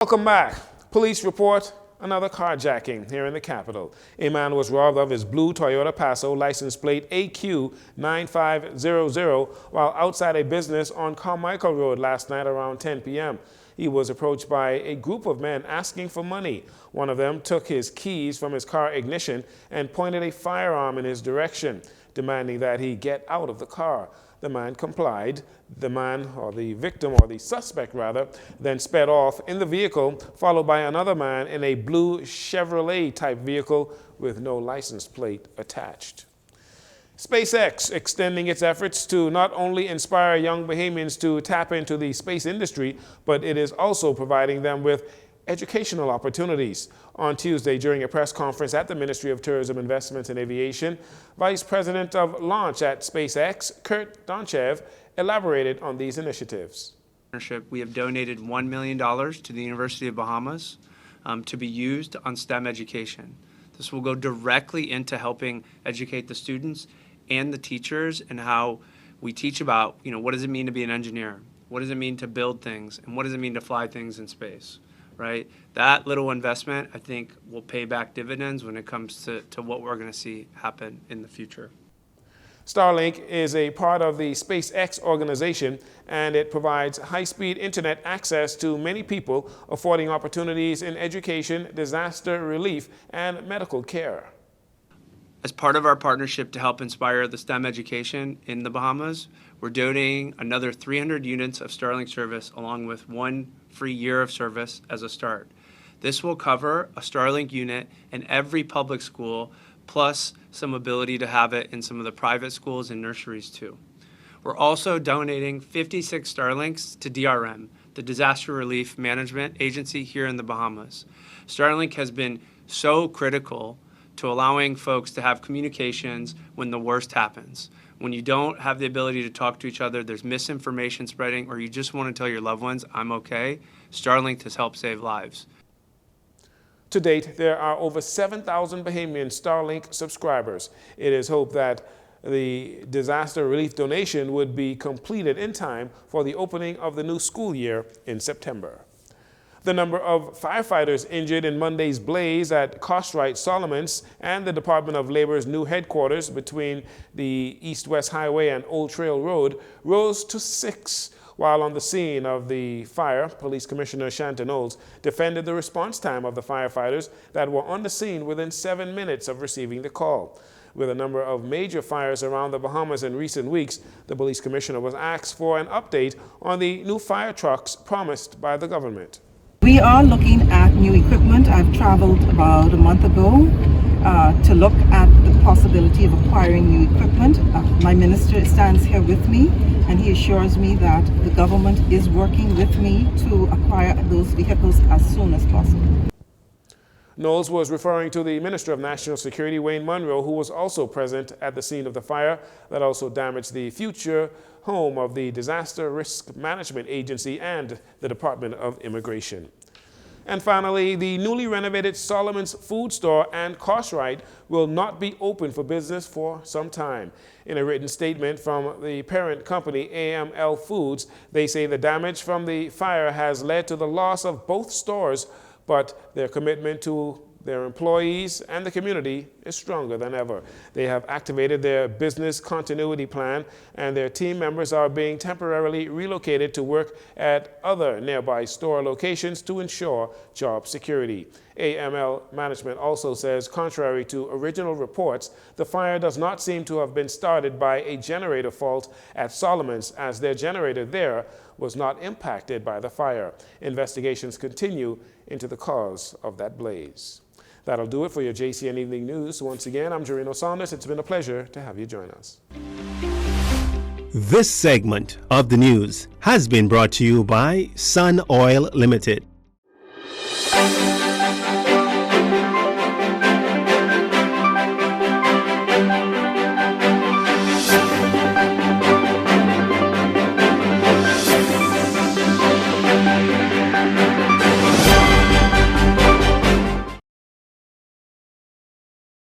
Welcome back. Police report another carjacking here in the capital. A man was robbed of his blue Toyota Passo license plate AQ9500 while outside a business on Carmichael Road last night around 10 p.m. He was approached by a group of men asking for money. One of them took his keys from his car ignition and pointed a firearm in his direction, demanding that he get out of the car. The man complied. The man, or the victim, or the suspect rather, then sped off in the vehicle, followed by another man in a blue Chevrolet type vehicle with no license plate attached. SpaceX extending its efforts to not only inspire young Bahamians to tap into the space industry, but it is also providing them with educational opportunities. On Tuesday, during a press conference at the Ministry of Tourism, Investments and Aviation, Vice President of Launch at SpaceX, Kurt Donchev, elaborated on these initiatives. We have donated $1 million to the University of Bahamas to be used on STEM education. This will go directly into helping educate the students and the teachers and how we teach about, what does it mean to be an engineer? What does it mean to build things? And what does it mean to fly things in space? Right? That little investment, I think, will pay back dividends when it comes to what we're going to see happen in the future. Starlink is a part of the SpaceX organization, and it provides high-speed internet access to many people, affording opportunities in education, disaster relief, and medical care. As part of our partnership to help inspire the STEM education in the Bahamas, we're donating another 300 units of Starlink service along with 1 free year of service as a start. This will cover a Starlink unit in every public school, plus some ability to have it in some of the private schools and nurseries too. We're also donating 56 Starlinks to DRM, the Disaster Relief Management Agency here in the Bahamas. Starlink has been so critical to allowing folks to have communications when the worst happens. When you don't have the ability to talk to each other, there's misinformation spreading, or you just want to tell your loved ones, I'm okay, Starlink has helped save lives. To date, there are over 7,000 Bahamian Starlink subscribers. It is hoped that the disaster relief donation would be completed in time for the opening of the new school year in September. The number of firefighters injured in Monday's blaze at Cartwright Solomons and the Department of Labor's new headquarters between the East-West Highway and Old Trail Road rose to 6. While on the scene of the fire, Police Commissioner Shanton Knowles defended the response time of the firefighters that were on the scene within 7 minutes of receiving the call. With a number of major fires around the Bahamas in recent weeks, the Police Commissioner was asked for an update on the new fire trucks promised by the government. We are looking at new equipment. I've traveled about a month ago to look at the possibility of acquiring new equipment. My minister stands here with me, and he assures me that the government is working with me to acquire those vehicles as soon as possible. Knowles was referring to the Minister of National Security, Wayne Munro, who was also present at the scene of the fire that also damaged the future home of the Disaster Risk Management Agency and the Department of Immigration. And finally, the newly renovated Solomon's Food Store and Cartwright will not be open for business for some time. In a written statement from the parent company, AML Foods, they say the damage from the fire has led to the loss of both stores, but their commitment to their employees and the community is stronger than ever. They have activated their business continuity plan, and their team members are being temporarily relocated to work at other nearby store locations to ensure job security. AML management also says, contrary to original reports, the fire does not seem to have been started by a generator fault at Solomon's, as their generator there was not impacted by the fire. Investigations continue into the cause of that blaze. That'll do it for your JCN Evening News. Once again, I'm Jarino Saunders. It's been a pleasure to have you join us. This segment of the news has been brought to you by Sun Oil Limited.